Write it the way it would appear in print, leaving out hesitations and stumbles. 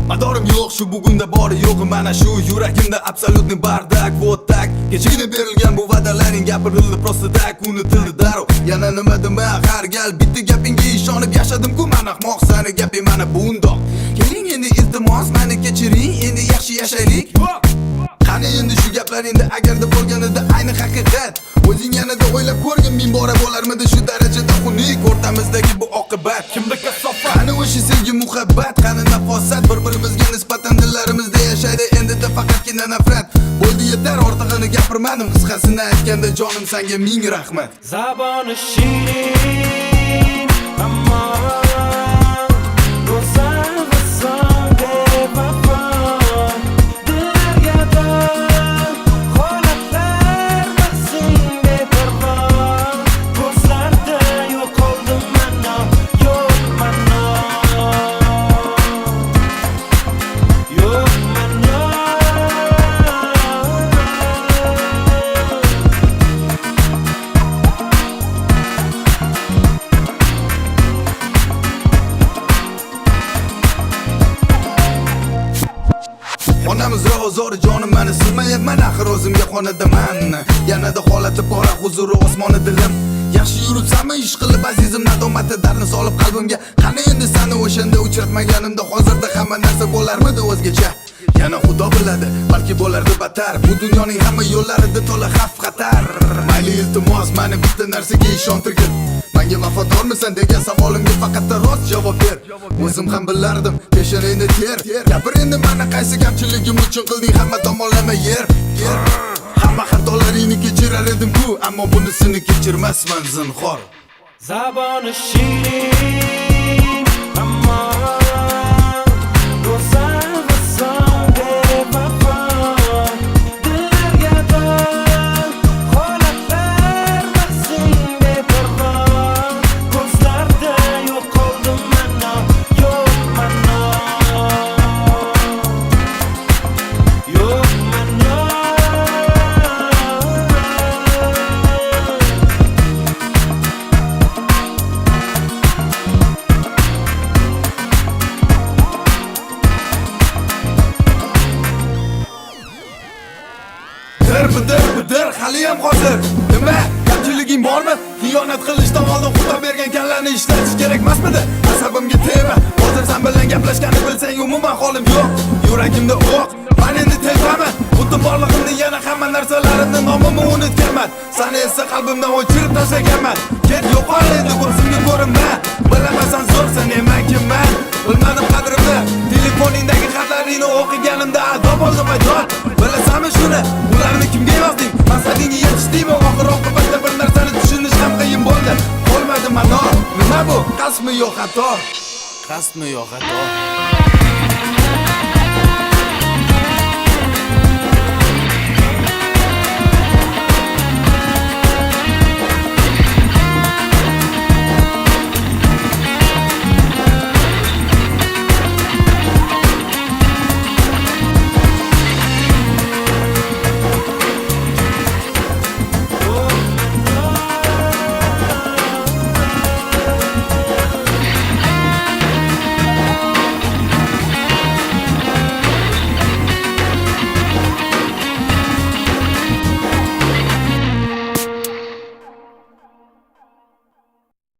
Madorim yo'q shu bugunda bori yo'q mana shu yuragimda absolutni bardak вот так kechagina berilgan bu va'dalaring gapirildi просто так unutildi darrov yana nima demak har gal bitta gapingga ishonib yashadim-ku men ahmoq sani gaping mana bundoq keling endi iltimos meni kechiring endi yaxshi yashaylik qani endi shu gaplaringda agarda bo'lganida ayni haqiqat o'zing yanada o'ylab ko'rgin ming bora bo'larmidi shu darajada xunuk o'rtamizdagi bu oqibat kimda kasofat qani o'sha sevgi muhabbat qani nafosat bir-birimizga nisbatan dillarimizda yashaydi endida faqatgina nafrat bo'ldi yetar ortig'ini gapirmadim qisqasini aytganda jonim senga ming rahmat zaboni shirin ammo go'zal va so'nggi vafo dillarga holatlar mavsum beparvo ko'zlarda yo'q oldim mana yo'q mana yo'q mana Xonamiz rozori jonim meni silmayapman axir o'zimga xonadaman yanada holati pora huzuri osmoni dilim yaxshi yuribsanmi ish qilib azizim nadomati darni solib qalbimga qani endi seni o'shanda uchratmaganimda hozirda hamma narsa bo'larmidi o'zgacha yana xudo biladi balki bo'lardi battar bu dunyoning hamma yo'llarida to'la xavf xatar mayli iltimos meni bitta narsaga ishontirgin menga vafodormisan degan savolimga faqat rost javob ber o'zim ham bilardim peshonangda ter gapir endi mana qaysi kamchiligim uchun qilding hamma tomonlama yer hamma xatolaringni kechirar edim-ku ammo bunisini kechirmasman zinhor zaboni shirin ammo go'zal va so'nggi vafo dillarga holatlar mavsum beparvo ko'zlarda yo'q oldim mana yo'q mana yo'q mana bidir haliyam hozir nima kamchiliging bormi xiyonat qilishdan oldin xudo bergan kallarni ishlatish kerakmasmidi asabimga tegma hozir sen bilan gaplashganni bilsang umuman holim yo'q yuragimda o'q men endi tepaman butun borlig'imni yana hamma narsalarimni nomimni unutganman seni esa qalbimdan o'chirib tashlaganman ket yo'qol endi ko'zimga ko'rinma bilamasan zo'r sen nima kimman bilmadim qadrimni telefoningdagi xatlaringni o'qiganimda adob bo'ldim aydor bilasanmi shuni ularni kimga yozding maqsadingga yetishdingmi oxir oqibatda bir narsani tushunish ham qiyin bo'ldi qolmadi mano nima bu qasdmi yo xato qasdmi yo xato